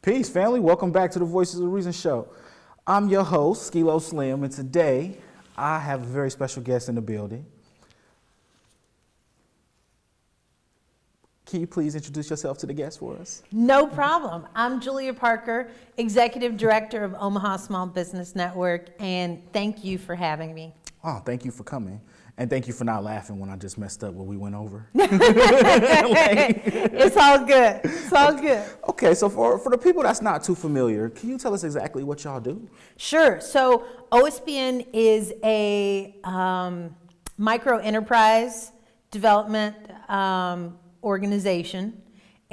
Peace, family. Welcome back to the Voices of Reason show. I'm your host, Skilo Slim, and today I have a very special guest in the building. Can you please introduce yourself to the guest for us? No problem. I'm Julia Parker, Executive Director of Omaha Small Business Network, and thank you for having me. Oh, thank you for coming. And thank you for not laughing when I just messed up what we went over. It's all good. It's all good. Okay, so for the people that's not too familiar, can you tell us exactly what y'all do? Sure. So OSBN is a micro enterprise development organization,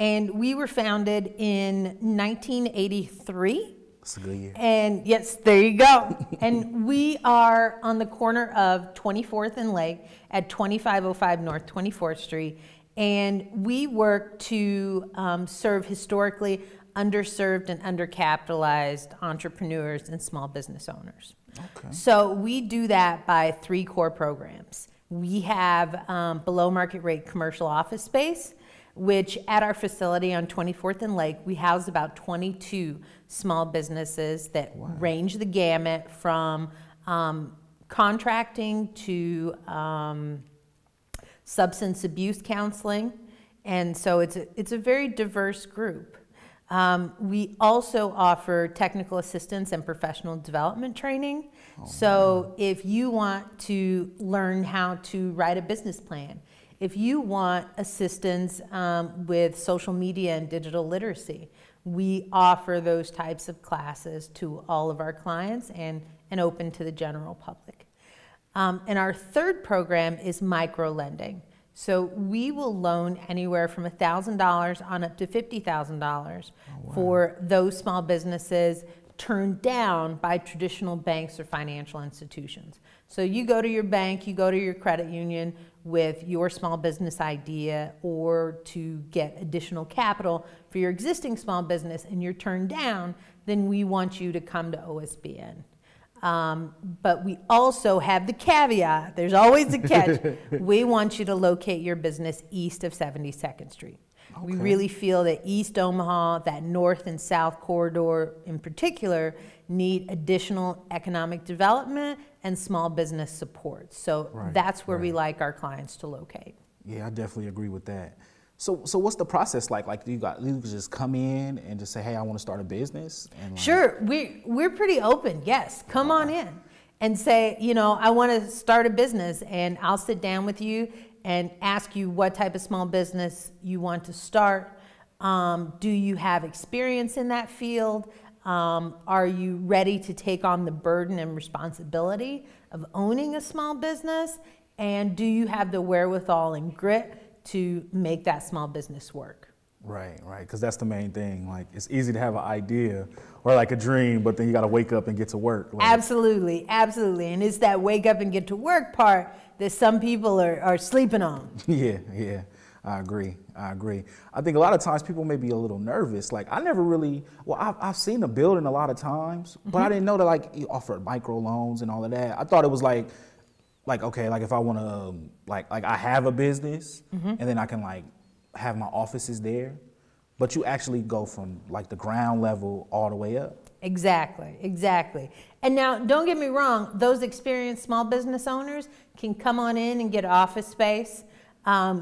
and we were founded in 1983. That's a good year. And yes, there you go. And we are on the corner of 24th and Lake at 2505 North 24th Street. And we work to serve historically underserved and undercapitalized entrepreneurs and small business owners. Okay. So we do that by 3 core programs. We have below market rate commercial office space, which at our facility on 24th and Lake, we house about 22 small businesses that range the gamut from contracting to substance abuse counseling. And so it's a very diverse group. We also offer technical assistance and professional development training. So if you want to learn how to write a business plan, if you want assistance with social media and digital literacy, we offer those types of classes to all of our clients and open to the general public. And our third program is micro lending. So we will loan anywhere from $1,000 on up to $50,000 for those small businesses turned down by traditional banks or financial institutions. So you go to your bank, you go to your credit union with your small business idea or to get additional capital for your existing small business and you're turned down, then we want you to come to OSBN. But we also have the caveat, there's always a catch, we want you to locate your business east of 72nd Street. Okay. We really feel that East Omaha, that north and south corridor in particular, need additional economic development and small business support. So that's where we like our clients to locate. Yeah, I definitely agree with that. So what's the process like? Like you just come in and just say, hey, I want to start a business? And sure, we're pretty open, yes. Come on in and say, you know, I want to start a business, and I'll sit down with you and ask you what type of small business you want to start. Do you have experience in that field? Are you ready to take on the burden and responsibility of owning a small business? And do you have the wherewithal and grit to make that small business work? Right, because that's the main thing. Like, it's easy to have an idea or like a dream, but then you got to wake up and get to work. Like, absolutely. And it's that wake up and get to work part that some people are sleeping on. Yeah, I agree. I think a lot of times people may be a little nervous. Like, I never really, I've seen the building a lot of times, but I didn't know that like you offered micro loans and all of that. I thought it was like okay, like if I want to, like I have a business and then I can like have my offices there, but you actually go from like the ground level all the way up. Exactly. And now, don't get me wrong, those experienced small business owners can come on in and get office space.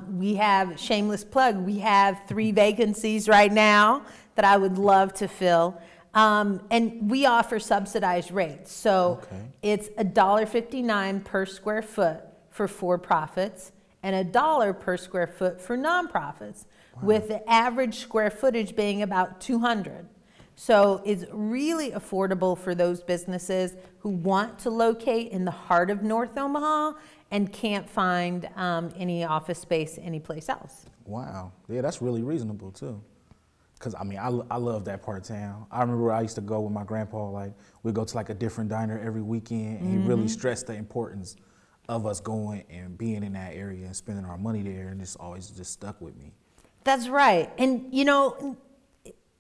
We have, shameless plug, we have 3 vacancies right now that I would love to fill. And we offer subsidized rates. So it's $1.59 per square foot for for-profits and $1 per square foot for nonprofits, with the average square footage being about 200. So it's really affordable for those businesses who want to locate in the heart of North Omaha and can't find any office space anyplace else. Wow. Yeah, that's really reasonable too. Because, I mean, I love that part of town. I remember I used to go with my grandpa, like, we'd go to like a different diner every weekend, and he really stressed the importance of us going and being in that area and spending our money there, and it's always just stuck with me. That's right. And, you know,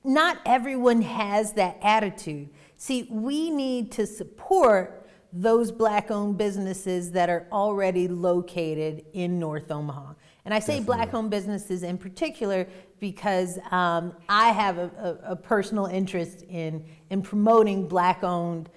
not everyone has that attitude. See, we need to support those Black-owned businesses that are already located in North Omaha. And I say Black-owned businesses in particular because I have a personal interest in promoting Black-owned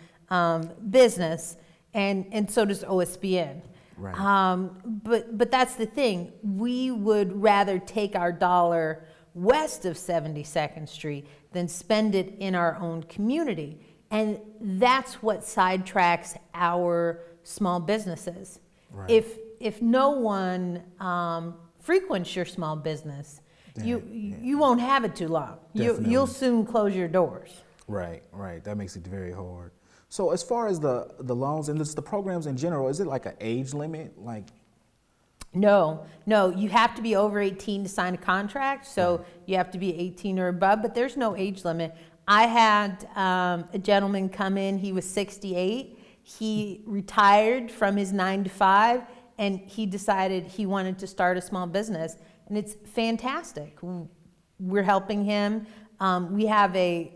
business, and so does OSBN. Right. But that's the thing. We would rather take our dollar west of 72nd Street than spend it in our own community. And that's what sidetracks our small businesses. Right. If no one frequents your small business, you won't have it too long. You'll soon close your doors. Right, right. That makes it very hard. So as far as the loans and just the programs in general, is it like an age limit? Like, No, you have to be over 18 to sign a contract, so you have to be 18 or above, but there's no age limit. I had a gentleman come in, he was 68. He retired from his 9 to 5, and he decided he wanted to start a small business, and it's fantastic. We're helping him. We have a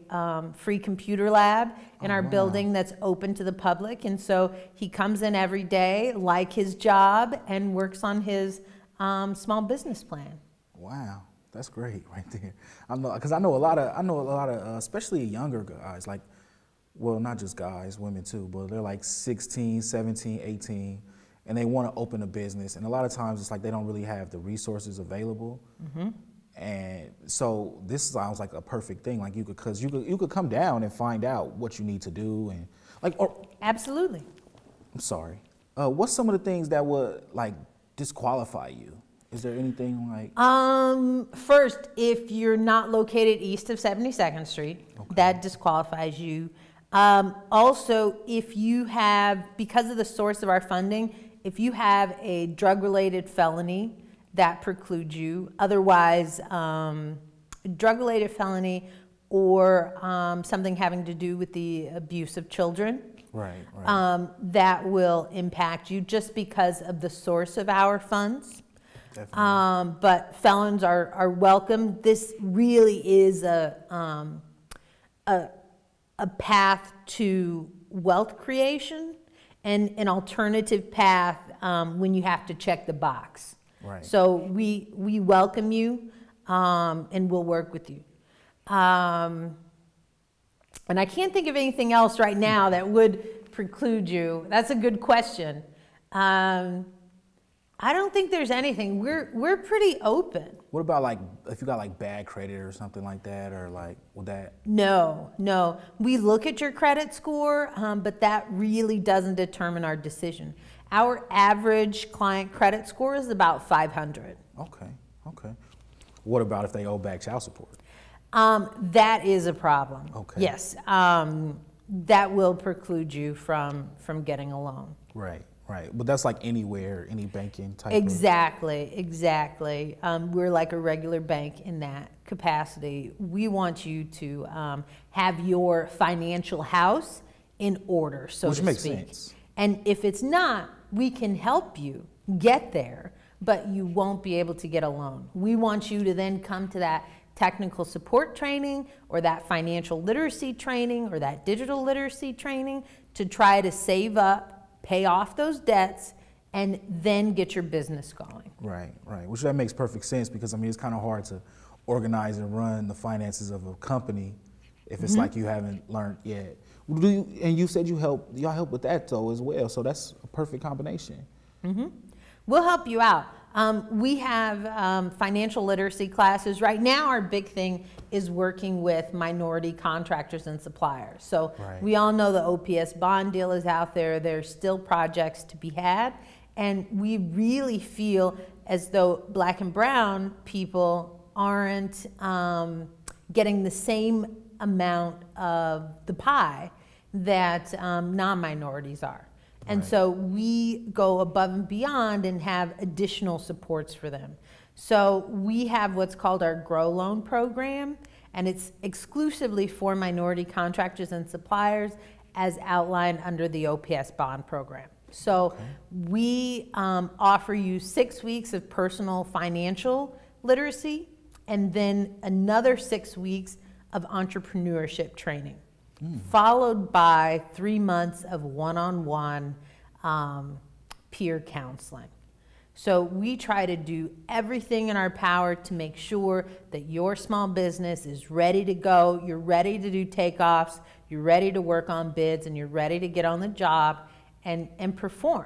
free computer lab in our building that's open to the public, and so he comes in every day, like his job, and works on his small business plan. wow, that's great right there. Because I know a lot of, especially younger guys, like, well, not just guys, women too, but they're like 16, 17, 18, and they want to open a business, and a lot of times it's like they don't really have the resources available. And so this sounds like a perfect thing. Like you could come down and find out what you need to do, and like, or Absolutely. I'm sorry. What's some of the things that would like disqualify you? Is there anything like? First, if you're not located east of 72nd Street, that disqualifies you. Also, if you have, because of the source of our funding, if you have a drug-related felony, that precludes you. Otherwise, drug-related felony or something having to do with the abuse of children, Right. that will impact you just because of the source of our funds. Definitely. But felons are welcome. This really is a path to wealth creation and an alternative path when you have to check the box. Right. So we welcome you, and we'll work with you. And I can't think of anything else right now that would preclude you. That's a good question. I don't think there's anything. We're pretty open. What about like if you got like bad credit or something like that, or like would that? No. We look at your credit score, but that really doesn't determine our decision. Our average client credit score is about 500. Okay. What about if they owe back child support? That is a problem. Okay. Yes. That will preclude you from getting a loan. Right. But that's like anywhere, any banking type. Exactly. We're like a regular bank in that capacity. We want you to have your financial house in order, so to speak. Which makes sense. And if it's not, we can help you get there, but you won't be able to get a loan. We want you to then come to that technical support training or that financial literacy training or that digital literacy training to try to save up, pay off those debts, and then get your business going. Right. Which that makes perfect sense because I mean it's kind of hard to organize and run the finances of a company if it's like you haven't learned yet. And you said y'all help with that though as well, so that's a perfect combination. We'll help you out. We have financial literacy classes. Right now our big thing is working with minority contractors and suppliers. So we all know the OPS bond deal is out there. There's still projects to be had. And we really feel as though Black and brown people aren't getting the same amount of the pie that non-minorities are. And so we go above and beyond and have additional supports for them. So we have what's called our Grow Loan program, and it's exclusively for minority contractors and suppliers as outlined under the OPS bond program. So we offer you 6 weeks of personal financial literacy and then another 6 weeks of entrepreneurship training, followed by 3 months of one-on-one peer counseling. So we try to do everything in our power to make sure that your small business is ready to go, you're ready to do takeoffs, you're ready to work on bids, and you're ready to get on the job and perform.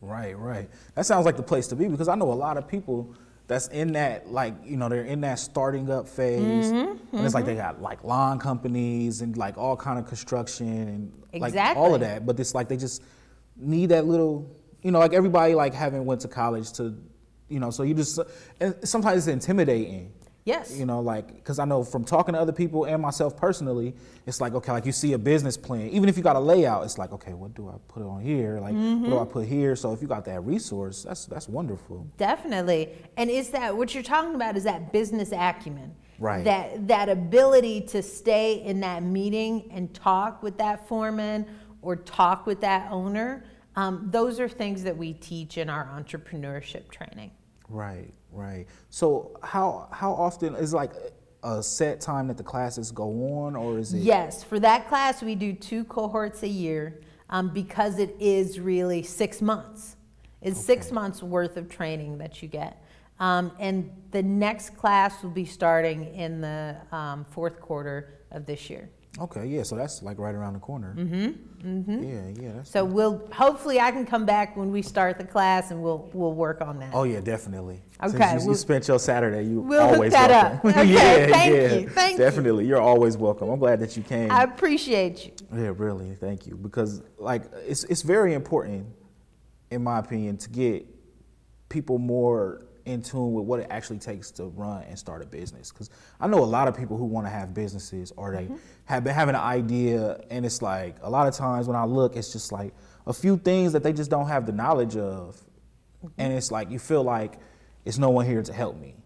Right, right. That sounds like the place to be, because I know a lot of people that's in that, like, you know, they're in that starting up phase, and it's like they got like lawn companies and like all kind of construction and like all of that, but it's like they just need that little, you know, like everybody like haven't went to college to, you know, so you just, and sometimes it's intimidating. Yes. You know, like, because I know from talking to other people and myself personally, it's like, okay, like you see a business plan, even if you got a layout, it's like, okay, what do I put on here? Like, what do I put here? So if you got that resource, that's wonderful. Definitely. And is that, what you're talking about is that business acumen. Right. That ability to stay in that meeting and talk with that foreman or talk with that owner. Those are things that we teach in our entrepreneurship training. Right, right. So how often is like a set time that the classes go on, or is it? Yes, for that class we do 2 cohorts a year because it is really 6 months. It's 6 months worth of training that you get. And the next class will be starting in the 4th quarter of this year. Okay, yeah, so that's like right around the corner. Yeah. So we'll, hopefully I can come back when we start the class and we'll work on that. Oh yeah, definitely. Okay. Since you spent your Saturday, we'll always hook that welcome. up. Okay, thank you. Definitely. You're always welcome. I'm glad that you came. I appreciate you. Yeah, really, thank you. Because like it's very important, in my opinion, to get people more in tune with what it actually takes to run and start a business. Because I know a lot of people who want to have businesses, or they have been having an idea, and it's like a lot of times when I look, it's just like a few things that they just don't have the knowledge of, and it's like you feel like it's no one here to help me.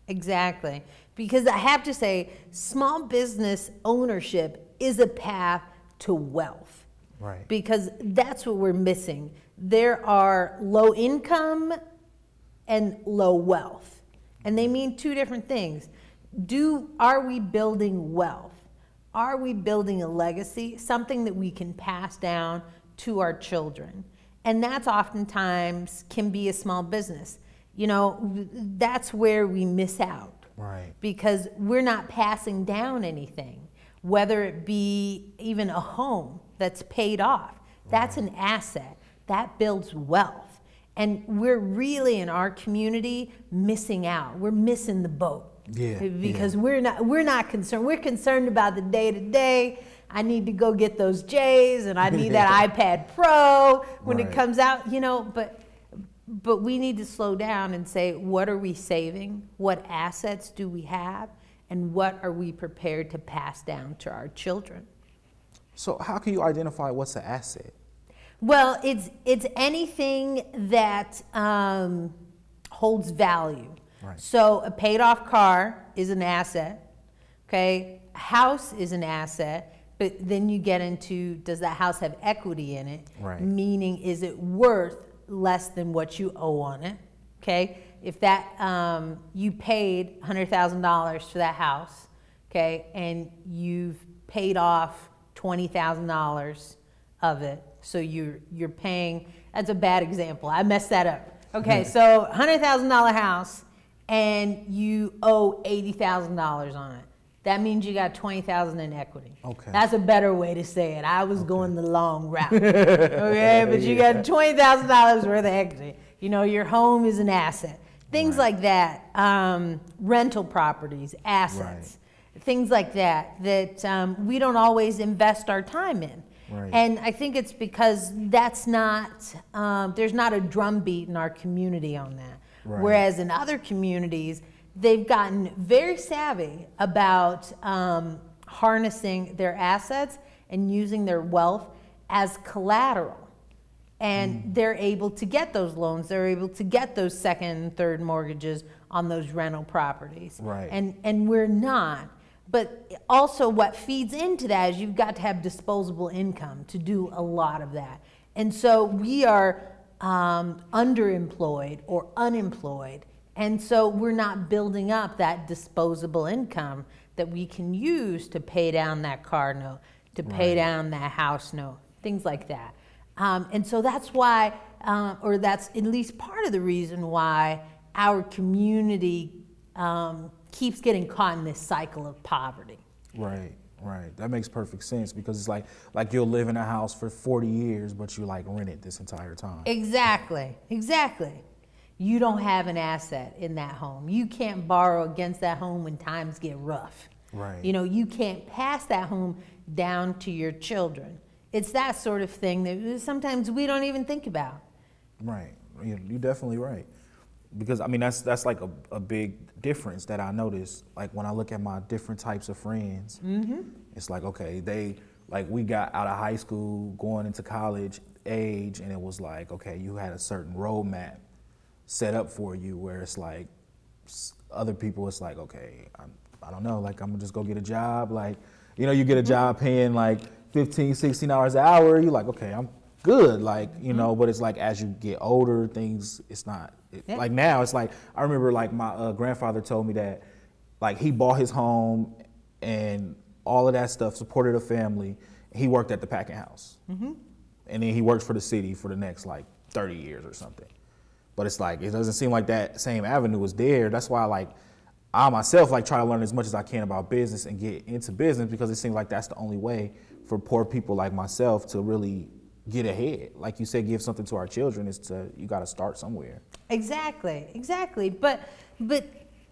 Exactly. Because I have to say, small business ownership is a path to wealth. Right. Because that's what we're missing. There are low income and low wealth. And they mean 2 different things. Are we building wealth? Are we building a legacy, something that we can pass down to our children? And that's oftentimes can be a small business. You know, that's where we miss out. Right. Because we're not passing down anything, whether it be even a home that's paid off. That's an asset. That builds wealth. And we're really in our community missing out. We're missing the boat. Yeah. Because we're not concerned. We're concerned about the day to day. I need to go get those J's, and I need that iPad Pro when it comes out, you know, but we need to slow down and say, what are we saving? What assets do we have? And what are we prepared to pass down to our children? So how can you identify what's an asset? Well, it's anything that holds value. Right. So a paid off car is an asset, okay? A house is an asset, but then you get into, does that house have equity in it? Right. Meaning, is it worth less than what you owe on it, okay? If that, you paid $100,000 for that house, okay, and you've paid off $20,000 of it, so you're paying, that's a bad example, I messed that up. Okay, so $100,000 house, and you owe $80,000 on it. That means you got $20,000 in equity. Okay. That's a better way to say it. I was going the long route. Okay, but you got $20,000 worth of equity. You know, your home is an asset. Things like that, rental properties, assets, things like that, that we don't always invest our time in. Right. And I think it's because that's not, there's not a drumbeat in our community on that. Right. Whereas in other communities, they've gotten very savvy about harnessing their assets and using their wealth as collateral. And they're able to get those loans. They're able to get those second and third mortgages on those rental properties. Right. And we're not. But also what feeds into that is you've got to have disposable income to do a lot of that. And so we are underemployed or unemployed. And so we're not building up that disposable income that we can use to pay down that car note, to pay down that house note, things like that. And so that's why or that's at least part of the reason why our community keeps getting caught in this cycle of poverty. Right. Right. That makes perfect sense, because it's like you'll live in a house for 40 years, but you like rent it this entire time. Exactly. You don't have an asset in that home. You can't borrow against that home when times get rough. Right. You know, you can't pass that home down to your children. It's that sort of thing that sometimes we don't even think about. Right. You're definitely right. Because I mean, that's like a big difference that I notice. Like when I look at my different types of friends, it's like, okay, we got out of high school, going into college age, and it was like, okay, you had a certain roadmap set up for you, where it's like other people, it's like, okay, I don't know, like I'm gonna just go get a job. Like, you know, you get a job paying like $15, $16 an hour, you're like, okay, I'm good, like, you know, but it's like as you get older, things, it's not, like now, it's like, I remember like my grandfather told me that like he bought his home and all of that stuff, supported a family. He worked at the packing house. And then he worked for the city for the next like 30 years or something. But it's like, it doesn't seem like that same avenue is there. That's why like I myself like try to learn as much as I can about business and get into business, because it seems like that's the only way for poor people like myself to really get ahead. Like you said, give something to our children, is to, you got to start somewhere. Exactly. But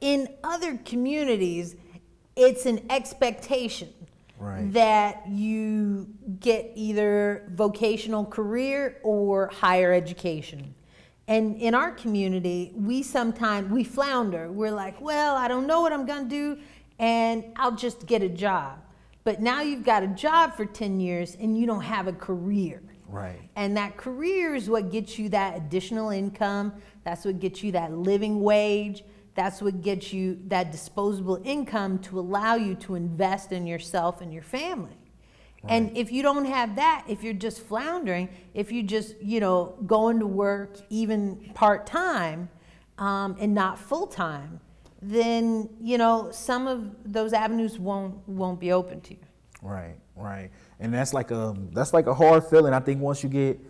in other communities, it's an expectation that you get either vocational career or higher education. And in our community, we flounder. We're like, well, I don't know what I'm gonna do, and I'll just get a job. But now you've got a job for 10 years and you don't have a career. Right. And that career is what gets you that additional income. That's what gets you that living wage. That's what gets you that disposable income to allow you to invest in yourself and your family. Right. And if you don't have that, if you're just floundering, if you just, you know, going to work even part-time and not full-time, then, you know, some of those avenues won't be open to you. Right. And that's like a hard feeling. I think once you get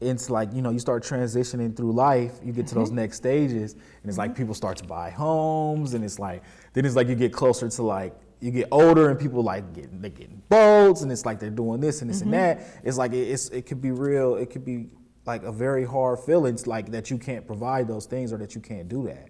into like, you know, you start transitioning through life, you get to those next stages, and it's like people start to buy homes, and it's like, then it's like you get closer to like, you get older and people like they're getting boats, and it's like they're doing this and this and that. It's like it could be real. It could be like a very hard feeling, like that you can't provide those things or that you can't do that.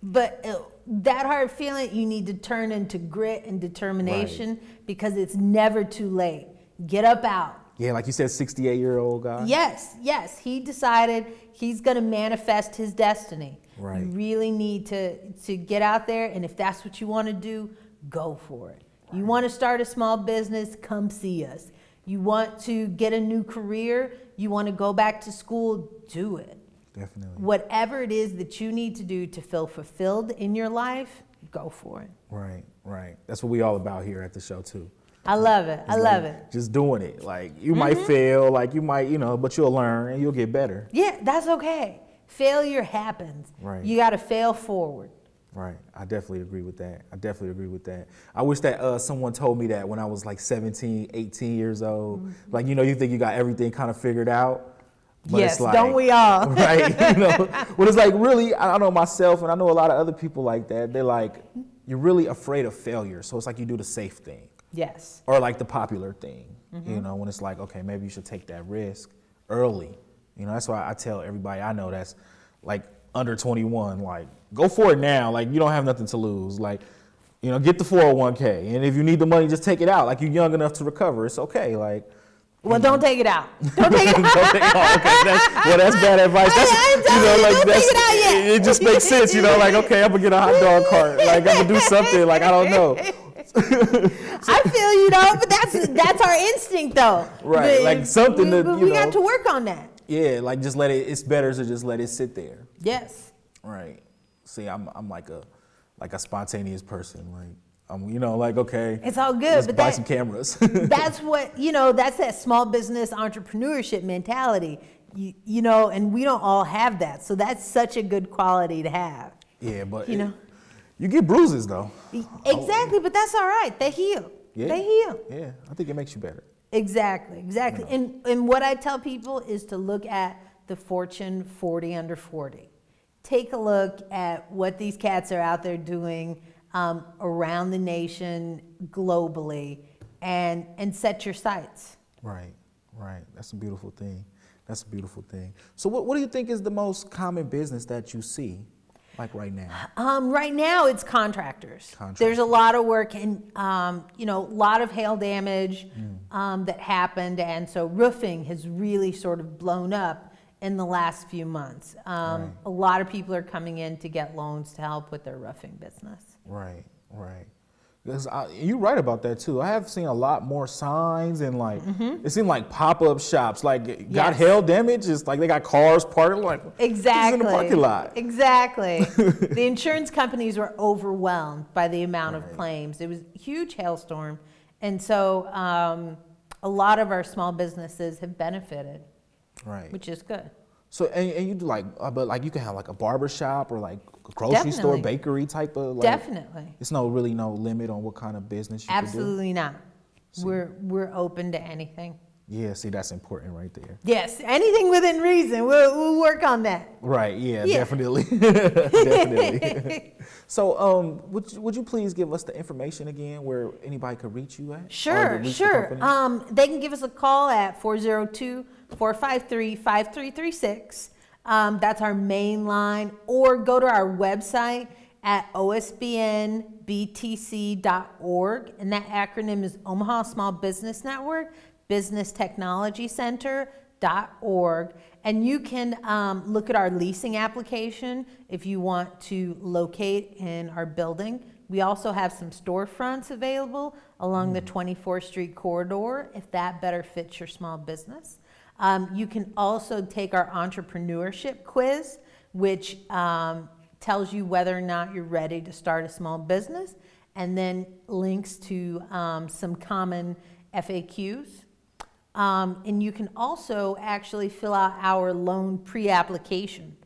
But that hard feeling you need to turn into grit and determination, because it's never too late. Get up out. Yeah, like you said, 68-year-old guy. Yes. He decided he's going to manifest his destiny. Right. You really need to get out there, and if that's what you want to do, go for it. Right. You want to start a small business, come see us. You want to get a new career, you want to go back to school, do it. Definitely. Whatever it is that you need to do to feel fulfilled in your life, go for it. Right. That's what we all about here at the show too. I love it. I love it. Just doing it. Like you might fail, like you might, you know, but you'll learn and you'll get better. Yeah, that's okay. Failure happens. Right. You got to fail forward. Right. I definitely agree with that. I wish that someone told me that when I was like 17, 18 years old. Like, you know, you think you got everything kind of figured out. But yes, it's like, don't we all? Right. You know, but it's like really, I know myself and I know a lot of other people like that. They're like, you're really afraid of failure. So it's like you do the safe thing. Yes. Or like the popular thing, you know, when it's like, okay, maybe you should take that risk early. You know, that's why I tell everybody I know that's like under 21, like go for it now. Like you don't have nothing to lose. Like, you know, get the 401k. And if you need the money, just take it out. Like you're young enough to recover. It's okay. Like, well, don't take it out. Don't take it out. Don't take it out. Okay, that's bad advice. It just makes sense, you know, like, okay, I'm gonna get a hot dog cart. Like I'm gonna do something, like I don't know. I feel you though, but that's our instinct though. Right, but like something we got to work on that. Yeah, like just let it. It's better to just let it sit there. Yes. Right. See, I'm like a spontaneous person. Like I'm, you know, like okay. It's all good, let's but buy some cameras. That's what, you know. That's that small business entrepreneurship mentality. You know, and we don't all have that, so that's such a good quality to have. Yeah, but you know. You get bruises though. Exactly, but that's all right. They heal. Yeah. They heal. Yeah, I think it makes you better. Exactly. You know. And what I tell people is to look at the Fortune 40 under 40. Take a look at what these cats are out there doing around the nation, globally, and set your sights. Right, right. That's a beautiful thing. That's a beautiful thing. So what do you think is the most common business that you see, like right now? Right now, it's contractors. There's a lot of work and, you know, a lot of hail damage that happened. And so roofing has really sort of blown up in the last few months. Right. A lot of people are coming in to get loans to help with their roofing business. Right, right. You're right about that too. I have seen a lot more signs and like it seemed like pop-up shops. Like got hail damage. It's like they got cars parked like exactly in the parking lot. Exactly. The insurance companies were overwhelmed by the amount of claims. It was a huge hailstorm, and so a lot of our small businesses have benefited. Right. Which is good. So and you do like, but like you can have like a barber shop or like a grocery store, bakery type of. Like, definitely. It's no limit on what kind of business you Absolutely can do. Not. See. We're open to anything. Yeah, see, that's important right there. Yes, anything within reason. We'll work on that. Right. Yeah. Definitely. Definitely. So, would you please give us the information again where anybody could reach you at? Sure. They can give us a call at 402-453-5336. That's our main line, or go to our website at osbnbtc.org, and that acronym is Omaha Small Business Network, Business Technology Center.org. And you can look at our leasing application if you want to locate in our building. We also have some storefronts available along the 24th Street corridor if that better fits your small business. You can also take our entrepreneurship quiz, which tells you whether or not you're ready to start a small business, and then links to some common FAQs. And you can also actually fill out our loan pre-application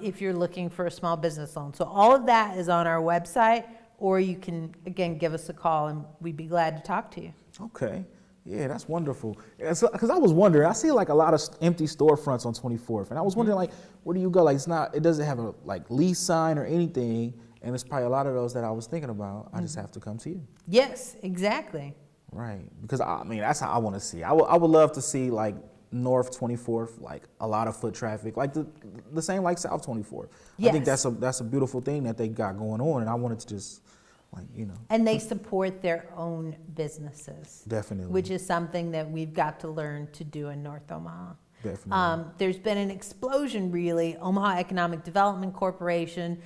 if you're looking for a small business loan. So all of that is on our website, or you can, again, give us a call and we'd be glad to talk to you. Okay. Yeah, that's wonderful. Because I was wondering, I see like a lot of empty storefronts on 24th, and I was wondering like, where do you go? Like it doesn't have a like lease sign or anything, and it's probably a lot of those that I was thinking about. I just have to come to you. Yes, exactly. Right, because I mean that's how I want to see. I would love to see like North 24th, like a lot of foot traffic, like the same like South 24th. Yes. I think that's a beautiful thing that they got going on, and I wanted to just. Like, you know. And they support their own businesses. Definitely. Which is something that we've got to learn to do in North Omaha. Definitely. There's been an explosion, really. Omaha Economic Development Corporation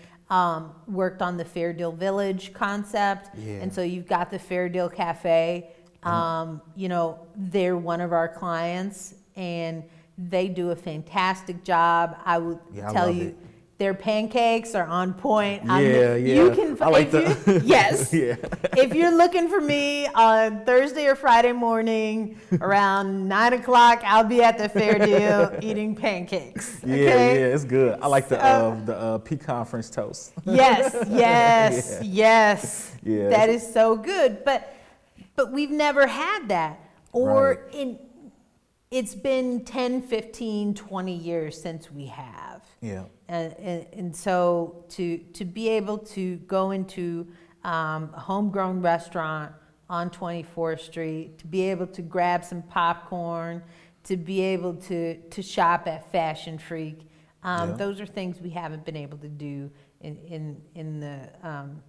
worked on the Fair Deal Village concept. Yeah. And so you've got the Fair Deal Cafe. You know, they're one of our clients, and they do a fantastic job. I will tell you. Their pancakes are on point. You can. I like that. Yes. Yeah. If you're looking for me on Thursday or Friday morning around 9 o'clock, I'll be at the Fair Deal eating pancakes. Okay? Yeah, it's good. I like the pecan French toast. Yes. Yeah. That is so good. But we've never had that. Or it's been 10, 15, 20 years since we have. Yeah. And so to be able to go into a homegrown restaurant on 24th Street, to be able to grab some popcorn, to be able to shop at Fashion Freak, those are things we haven't been able to do in the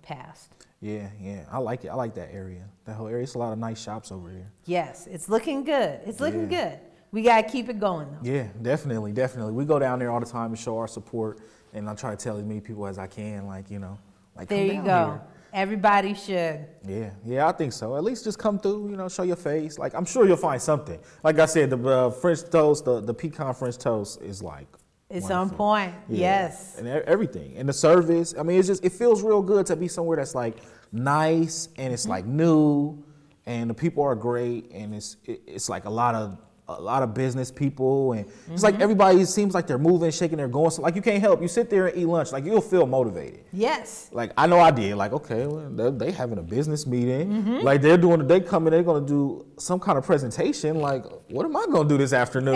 past. Yeah. I like it. I like that area. That whole area. It's a lot of nice shops over here. Yes, it's looking good. It's looking good. We got to keep it going, though. Yeah, definitely. We go down there all the time and show our support, and I try to tell as many people as I can, like, you know, like, there you go. Here. Everybody should. Yeah, I think so. At least just come through, you know, show your face. Like, I'm sure you'll find something. Like I said, the French toast, the pecan French toast is like, it's wonderful. On point. Yes. And everything. And the service, I mean, it feels real good to be somewhere that's like nice and it's like new and the people are great and it's like a lot of a lot of business people, and it's like everybody seems like they're moving, shaking, they're going. So like you can't help. You sit there and eat lunch, like you'll feel motivated. Yes. Like I know I did. Like okay, well, they having a business meeting. Like they're coming, they're gonna do some kind of presentation. Like what am I gonna do this afternoon?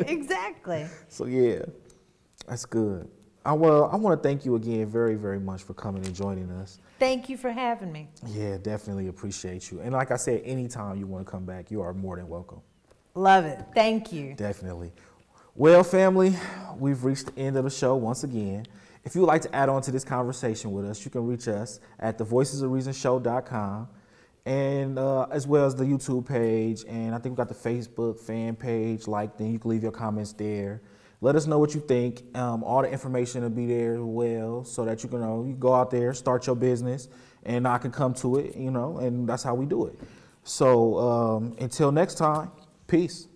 Exactly. So yeah, that's good. I want to thank you again very, very much for coming and joining us. Thank you for having me. Yeah, definitely appreciate you. And like I said, anytime you want to come back, you are more than welcome. Love it. Thank you. Definitely. Well, family, we've reached the end of the show once again. If you would like to add on to this conversation with us, you can reach us at thevoicesofreasonshow.com, and as well as the YouTube page. And I think we've got the Facebook fan page. Then you can leave your comments there. Let us know what you think. All the information will be there as well, so that you can go out there, start your business, and I can come to it, and that's how we do it. So until next time, peace.